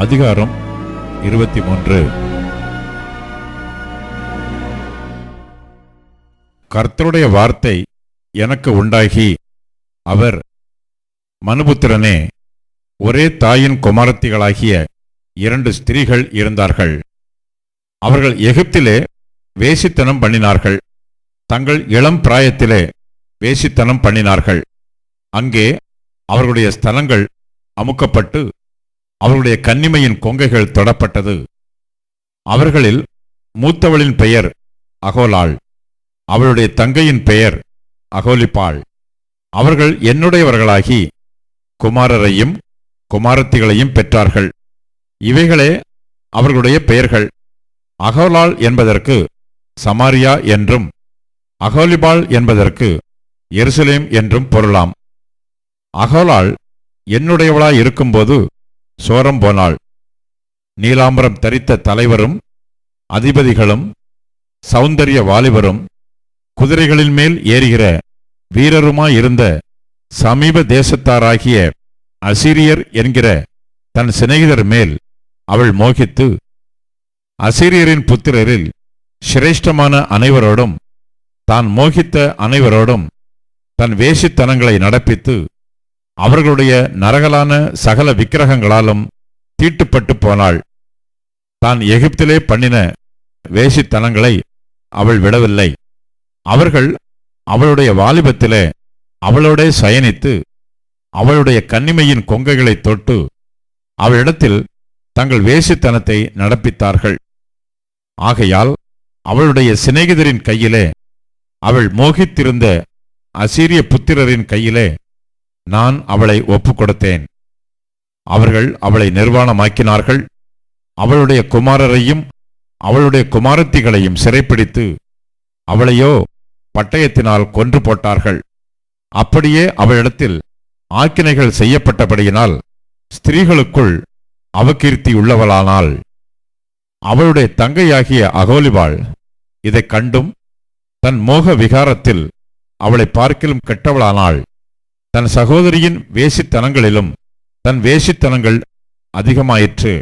அதிகாரம் 23. கர்த்தருடைய வார்த்தை எனக்கு உண்டாகி, அவர், மனுபுத்திரனே, ஒரே தாயின் குமாரத்திகளாகிய 2 ஸ்திரீகள் இருந்தார்கள். அவர்கள் எகிப்திலே வேசித்தனம் பண்ணினார்கள். தங்கள் இளம் பிராயத்திலே வேசித்தனம் பண்ணினார்கள். அங்கே அவர்களுடைய ஸ்தனங்கள் அமுக்கப்பட்டு அவர்களுடைய கன்னிமையின் கொங்கைகள் தொடப்பட்டது. அவர்களில் மூத்தவளின் பெயர் அகோலாள், அவளுடைய தங்கையின் பெயர் அகோலிபாள். அவர்கள் என்னுடையவர்களாகி குமாரரையும் குமாரத்திகளையும் பெற்றார்கள். இவைகளே அவர்களுடைய பெயர்கள். அகோலாள் என்பதற்கு சமாரியா என்றும் அகோலிபாள் என்பதற்கு எருசலேம் என்றும் பொருளாம். அகோலாள் என்னுடையவளாய் இருக்கும்போது சோரம் போனாள். நீலாம்பரம் தரித்த தலைவரும் அதிபதிகளும் சௌந்தரிய வாலிபரும் குதிரைகளின் மேல் ஏறுகிற வீரருமாயிருந்த சமீப தேசத்தாராகிய அசீரியர் என்கிற தன் சிநேகிதர் மேல் அவள் மோகித்து, அசீரியரின் புத்திரரில் சிரேஷ்டமான அனைவரோடும் தான் மோகித்த அனைவரோடும் தன் வேசித்தனங்களை நடப்பித்து அவர்களுடைய நரகலான சகல விக்கிரகங்களாலும் தீட்டுப்பட்டு போனாள். தான் எகிப்திலே பண்ணின வேசித்தனங்களை அவள் விடவில்லை. அவர்கள் அவளுடைய வாலிபத்திலே அவளோடே சயனித்து அவளுடைய கன்னிமையின் கொங்கைகளை தொட்டு அவளிடத்தில் தங்கள் வேசித்தனத்தை நடப்பித்தார்கள். ஆகையால் அவளுடைய சிநேகிதரின் கையிலே, அவள் மோகித்திருந்த அசீரிய புத்திரரின் கையிலே நான் அவளை ஒப்புக்கொடுத்தேன். அவர்கள் அவளை நிர்வாணமாக்கினார்கள். அவளுடைய குமாரரையும் அவளுடைய குமாரத்திகளையும் சிறைப்பிடித்து அவளையோ பட்டயத்தினால் கொன்று போட்டார்கள். அப்படியே அவளிடத்தில் ஆக்கினைகள் செய்யப்பட்டபடியினால் ஸ்திரீகளுக்குள் அவகீர்த்தியுள்ளவளானாள். அவளுடைய தங்கையாகிய அகோலிபாள் இதைக் கண்டும் தன் மோக விகாரத்தில் அவளை பார்க்கிலும் கெட்டவளானாள். தன் சகோதரியின் வேசித்தனங்களிலும் தன் வேசித்தனங்கள் அதிகமாயிற்று.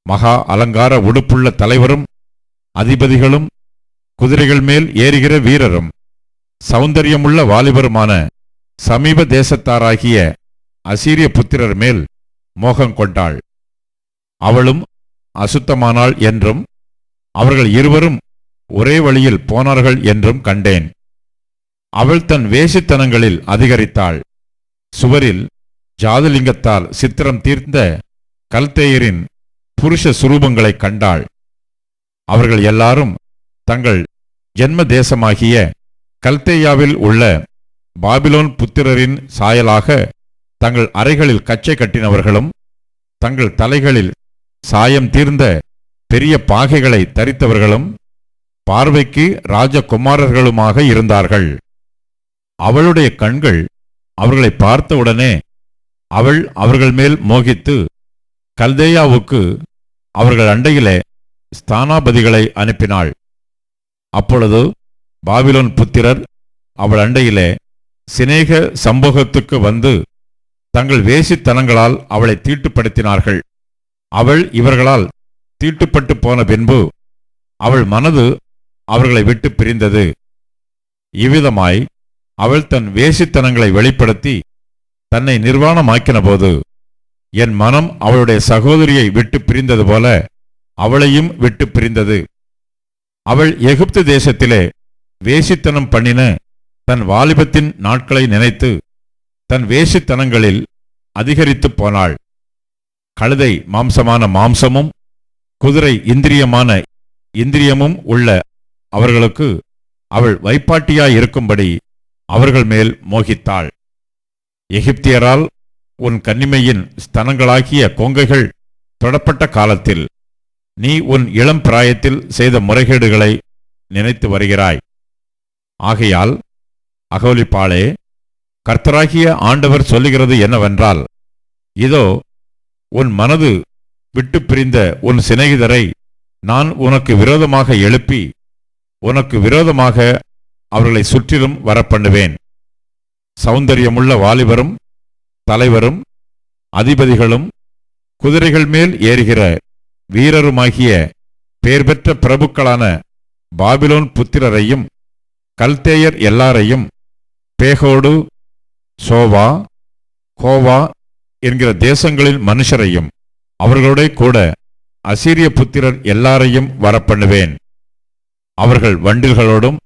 மகா அலங்கார உடுப்புள்ள தலைவரும் அதிபதிகளும் குதிரைகள் மேல் ஏறுகிற வீரரும் சௌந்தரியமுள்ள வாலிபருமான சமீப தேசத்தாராகிய அசீரிய புத்திரர் மேல் மோகங்கொண்டாள். அவளும் அசுத்தமானாள் என்றும் அவர்கள் இருவரும் ஒரே வழியில் போனார்கள் என்றும் கண்டேன். அவள் தன் வேசித்தனங்களில் அதிகரித்தாள். சுவரில் ஜாதுலிங்கத்தால் சித்திரம் தீர்ந்த கல்தேயரின் புருஷ சுரூபங்களை கண்டாள். அவர்கள் எல்லாரும் தங்கள் ஜென்ம தேசமாகிய கல்தேயாவில் உள்ள பாபிலோன் புத்திரரின் சாயலாக தங்கள் அறைகளில் கச்சை கட்டினவர்களும் தங்கள் தலைகளில் சாயம் தீர்ந்த பெரிய பாகைகளை தரித்தவர்களும் பார்வைக்கு ராஜகுமாரர்களுமாக இருந்தார்கள். அவளுடைய கண்கள் அவர்களை பார்த்தவுடனே அவள் அவர்கள் மேல் மோகித்து கல்தேயாவுக்கு அவர்கள் அண்டையிலே ஸ்தானாபதிகளை அனுப்பினாள். அப்பொழுது பாபிலோன் புத்திரர் அவள் அண்டையிலே சிநேக சம்போகத்துக்கு வந்து தங்கள் வேசித்தனங்களால் அவளை தீட்டுப்படுத்தினார்கள். அவள் இவர்களால் தீட்டுப்பட்டு போன பின்பு அவள் மனது அவர்களை விட்டு பிரிந்தது. இவ்விதமாய் அவள் தன் வேசித்தனங்களை வெளிப்படுத்தி தன்னை நிர்வாணமாக்கின போது என் மனம் அவளுடைய சகோதரியை விட்டு பிரிந்தது போல அவளையும் விட்டு பிரிந்தது. அவள் எகிப்து தேசத்திலே வேசித்தனம் பண்ணின தன் வாலிபத்தின் நாட்களை நினைத்து தன் வேசித்தனங்களில் அதிகரித்து போனாள். கழுதை மாம்சமான மாம்சமும் குதிரை இந்திரியமான இந்திரியமும் உள்ள அவர்களுக்கு அவள் வைப்பாட்டியாயிருக்கும்படி அவர்கள் மேல் மோகித்தாள். எகிப்தியரால் உன் கன்னிமையின் ஸ்தனங்களாகிய கொங்கைகள் தொடப்பட்ட காலத்தில் நீ உன் இளம் பிராயத்தில் செய்த முறைகேடுகளை நினைத்து வருகிறாய். ஆகையால் அகோலிபாளே, கர்த்தராகிய ஆண்டவர் சொல்லுகிறது என்னவென்றால், இதோ உன் மனது விட்டு பிரிந்த உன் சிநேகிதரை நான் உனக்கு விரோதமாக எழுப்பி உனக்கு விரோதமாக அவர்களை சுற்றிலும் வரப்பண்ணுவேன். சௌந்தரியமுள்ள வாலிபரும் தலைவரும் அதிபதிகளும் குதிரைகள் மேல் ஏறுகிற வீரருமாகிய பேர் பெற்ற பிரபுக்களான பாபிலோன் புத்திரரையும் கல்தேயர் எல்லாரையும், பேகோடு, சோவா, கோவா என்கிற தேசங்களின் மனுஷரையும் அவர்களோட கூட அசீரிய புத்திரர் எல்லாரையும் வரப்பண்ணுவேன். அவர்கள் வண்டில்களோடும்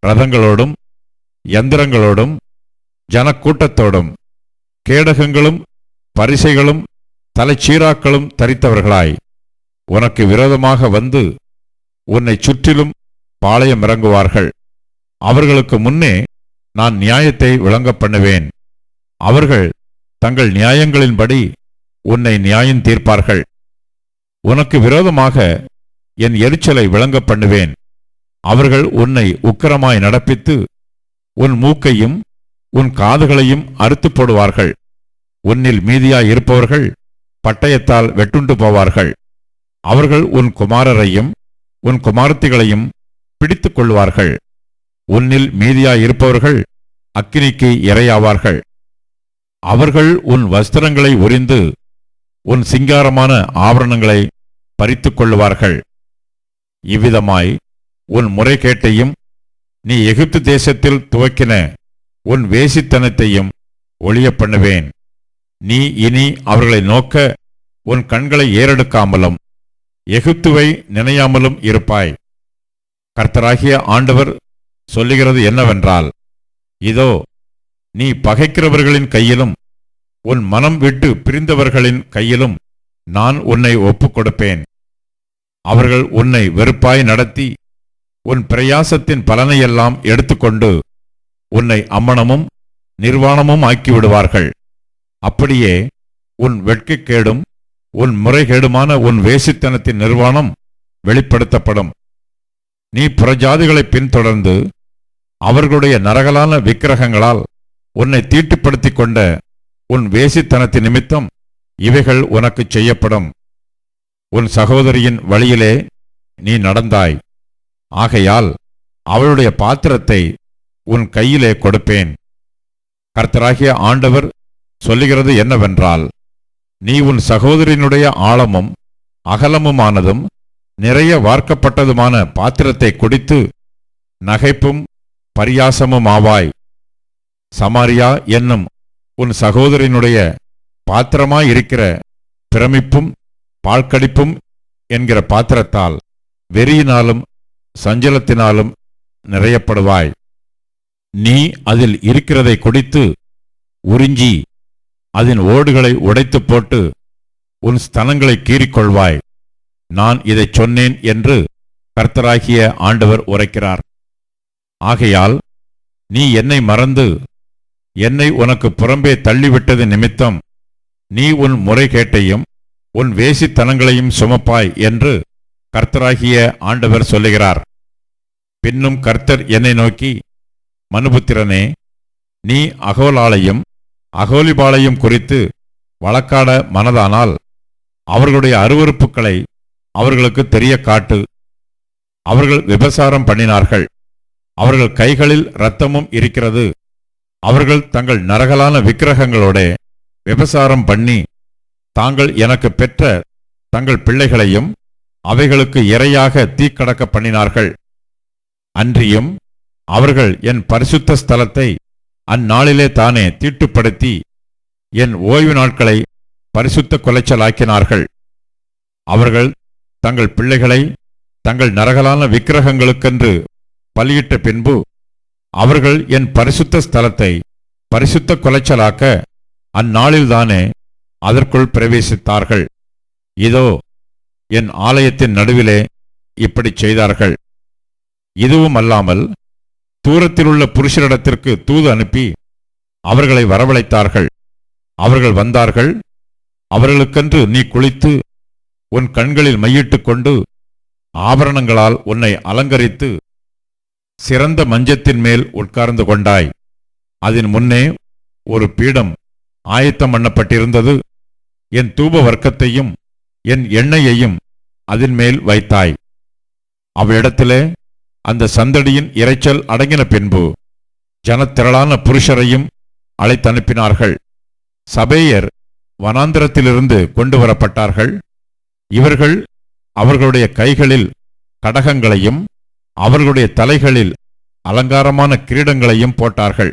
ரதங்களோடும் யந்திரங்களோடும் ஜனக்கூட்டத்தோடும் கேடகங்களும் பரிசைகளும் தலைச்சீராக்களும் தரித்தவர்களாய் உனக்கு விரோதமாக வந்து உன்னை சுற்றிலும் பாளையம் இறங்குவார்கள். அவர்களுக்கு முன்னே நான் நியாயத்தை விளங்க பண்ணுவேன். அவர்கள் தங்கள் நியாயங்களின்படி உன்னை நியாயம் தீர்ப்பார்கள். உனக்கு விரோதமாக என் எரிச்சலை விளங்க பண்ணுவேன். அவர்கள் உன்னை உக்கிரமாய் நடப்பித்து உன் மூக்கையும் உன் காதுகளையும் அறுத்து போடுவார்கள். உன்னில் மீதியாய் இருப்பவர்கள் பட்டயத்தால் வெட்டுண்டு போவார்கள். அவர்கள் உன் குமாரரையும் உன் குமாரத்திகளையும் பிடித்துக் கொள்வார்கள். உன்னில் மீதியாய் இருப்பவர்கள் அக்கினிக்கு இரையாவார்கள். அவர்கள் உன் வஸ்திரங்களை உரிந்து உன் சிங்காரமான ஆபரணங்களை பறித்துக் கொள்ளுவார்கள். இவ்விதமாய் உன் முறைகேட்டையும் நீ எகிப்து தேசத்தில் துவக்கின உன் வேசித்தனத்தையும் ஒழிய பண்ணுவேன். நீ இனி அவர்களை நோக்க உன் கண்களை ஏறெடுக்காமலும் எகிப்துவை நினையாமலும் இருப்பாய். கர்த்தராகிய ஆண்டவர் சொல்லுகிறது என்னவென்றால், இதோ நீ பகைக்கிறவர்களின் கையிலும் உன் மனம் விட்டு பிரிந்தவர்களின் கையிலும் நான் உன்னை ஒப்புக் கொடுப்பேன். அவர்கள் உன்னை வெறுப்பாய் நடத்தி உன் பிரயாசத்தின் பலனையெல்லாம் எடுத்துக்கொண்டு உன்னை அம்மனமும் நிர்வாணமும் ஆக்கிவிடுவார்கள். அப்படியே உன் வெட்கக்கேடும் உன் முறைகேடுமான உன் வேசித்தனத்தின் நிர்வாணம் வெளிப்படுத்தப்படும். நீ புறஜாதிகளை பின்தொடர்ந்து அவர்களுடைய நரகலான விக்கிரகங்களால் உன்னை தீட்டுப்படுத்திக் கொண்ட உன் வேசித்தனத்தின் நிமித்தம் இவைகள் உனக்கு செய்யப்படும். உன் சகோதரியின் வழியிலே நீ நடந்தாய். ஆகையால் அவளுடைய பாத்திரத்தை உன் கையிலே கொடுப்பேன். கர்த்தராகிய ஆண்டவர் சொல்லுகிறது என்னவென்றால், நீ உன் சகோதரியினுடைய ஆழமும் அகலமுமானதும் நிறைய வார்க்கப்பட்டதுமான பாத்திரத்தை குடித்து நகைப்பும் பரியாசமுமாவாய். சமாரியா என்னும் உன் சகோதரியினுடைய பாத்திரமாயிருக்கிற பிரமிப்பும் பாழ்கடிப்பும் என்கிற பாத்திரத்தால் வெறியினாலும் சஞ்சலத்தினாலும் நிறையப்படுவாய். நீ அதில் இருக்கிறதை குடித்து உறிஞ்சி அதன் ஓடுகளை உடைத்து போட்டு உன் ஸ்தனங்களை கீறிக்கொள்வாய். நான் இதைச் சொன்னேன் என்று கர்த்தராகிய ஆண்டவர் உரைக்கிறார். ஆகையால் நீ என்னை மறந்து என்னை உனக்கு புறம்பே தள்ளிவிட்டது நிமித்தம் நீ உன் முறைகேட்டையும் உன் வேசித்தனங்களையும் சுமப்பாய் என்று கர்த்தராகிய ஆண்டவர் சொல்லுகிறார். பின்னும் கர்த்தர் என்னை நோக்கி, மனுபுத்திரனே, நீ அகோலாளையும் அகோலிபாளையும் குறித்து வழக்காட மனதானால் அவர்களுடைய அருவருப்புகளை அவர்களுக்கு தெரிய காட்டு. அவர்கள் விபசாரம் பண்ணினார்கள். அவர்கள் கைகளில் இரத்தமும் இருக்கிறது. அவர்கள் தங்கள் நரகலான விக்கிரகங்களோட விபசாரம் பண்ணி தாங்கள் எனக்கு பெற்ற தங்கள் பிள்ளைகளையும் அவைகளுக்கு இரையாக தீக்கடக்க பண்ணினார்கள். அன்றியும் அவர்கள் என் பரிசுத்த ஸ்தலத்தை அந்நாளிலே தானே தீட்டுப்படுத்தி என் ஓய்வு நாட்களை பரிசுத்த குலைச்சலாக்கினார்கள். அவர்கள் தங்கள் பிள்ளைகளை தங்கள் நரகலான விக்கிரகங்களுக்கென்று பலியிட்ட பின்பு அவர்கள் என் பரிசுத்த ஸ்தலத்தை பரிசுத்த குலைச்சலாக்க அந்நாளில்தானே அதற்குள் பிரவேசித்தார்கள். இதோ என் ஆலயத்தின் நடுவிலே இப்படி செய்தார்கள். இதுவும் அல்லாமல் தூரத்திலுள்ள புருஷரிடத்திற்கு தூது அனுப்பி அவர்களை வரவழைத்தார்கள். அவர்கள் வந்தார்கள். அவர்களுக்கென்று நீ குளித்து உன் கண்களில் மையிட்டுக் கொண்டு ஆபரணங்களால் உன்னை அலங்கரித்து சிறந்த மஞ்சத்தின் மேல் உட்கார்ந்து கொண்டாய். அதன் முன்னே ஒரு பீடம் ஆயத்தம் பண்ணப்பட்டிருந்தது. என் தூப வர்க்கத்தையும் என் எண்ணெயையும் அதன் மேல் வைத்தாய். அவ்விடத்திலே அந்த சந்தடியின் இரைச்சல் அடங்கின பின்பு ஜனத்திரளான புருஷரையும் அழைத்தனுப்பினார்கள். சபேயர் வனாந்திரத்திலிருந்து கொண்டு வரப்பட்டார்கள். இவர்கள் அவர்களுடைய கைகளில் கடகங்களையும் அவர்களுடைய தலைகளில் அலங்காரமான கிரீடங்களையும் போட்டார்கள்.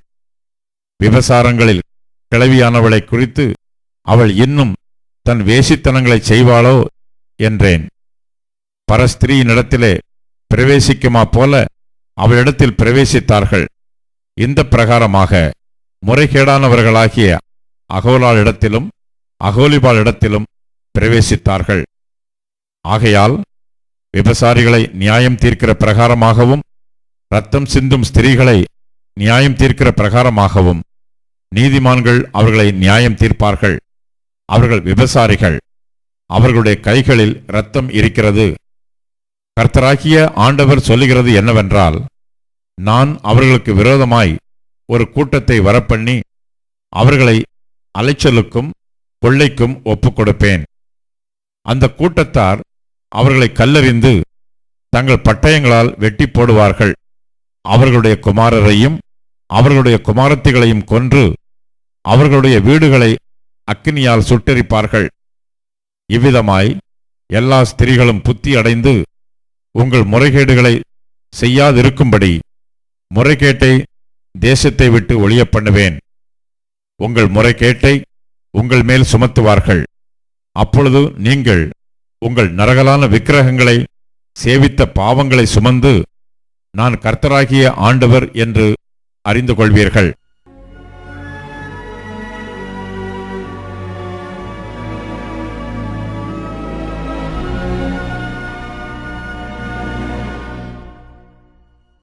விபசாரங்களில் கிழவியானவளை குறித்து அவள் இன்னும் தன் வேசித்தனங்களை செய்வாளோ என்றேன். பரஸ்திரீயினிடத்திலே பிரவேசிக்குமா போல அவளிடத்தில் பிரவேசித்தார்கள். இந்த பிரகாரமாக முறைகேடானவர்களாகிய அகோலாளிடத்திலும் அகோலிபாளிடத்திலும் பிரவேசித்தார்கள். ஆகையால் விபசாரிகளை நியாயம் தீர்க்கிற பிரகாரமாகவும் இரத்தம் சிந்தும் ஸ்திரீகளை நியாயம் தீர்க்கிற பிரகாரமாகவும் நீதிமான்கள் அவர்களை நியாயம் தீர்ப்பார்கள். அவர்கள் விபசாரிகள், அவர்களுடைய கைகளில் இரத்தம் இருக்கிறது. கர்த்தராகிய ஆண்டவர் சொல்லுகிறது என்னவென்றால், நான் அவர்களுக்கு விரோதமாய் ஒரு கூட்டத்தை வரப்பண்ணி அவர்களை அலைச்சலுக்கும் கொள்ளைக்கும் ஒப்புக்கொடுப்பேன். அந்த கூட்டத்தார் அவர்களை கல்லெறிந்து தங்கள் பட்டயங்களால் வெட்டி போடுவார்கள். அவர்களுடைய குமாரரையும் அவர்களுடைய குமாரத்திகளையும் கொன்று அவர்களுடைய வீடுகளை அக்கினியால் சுட்டெரிப்பார்கள். இவ்விதமாய் எல்லா ஸ்திரீகளும் புத்தி அடைந்து உங்கள் முறைகேடுகளை செய்யாதிருக்கும்படி முறைகேட்டை தேசத்தை விட்டு ஒழிய பண்ணுவேன். உங்கள் முறைகேட்டை உங்கள் மேல் சுமத்துவார்கள். அப்பொழுது நீங்கள் உங்கள் நரகலான விக்கிரகங்களை சேவித்த பாவங்களை சுமந்து நான் கர்த்தராகிய ஆண்டவர் என்று அறிந்து கொள்வீர்கள்.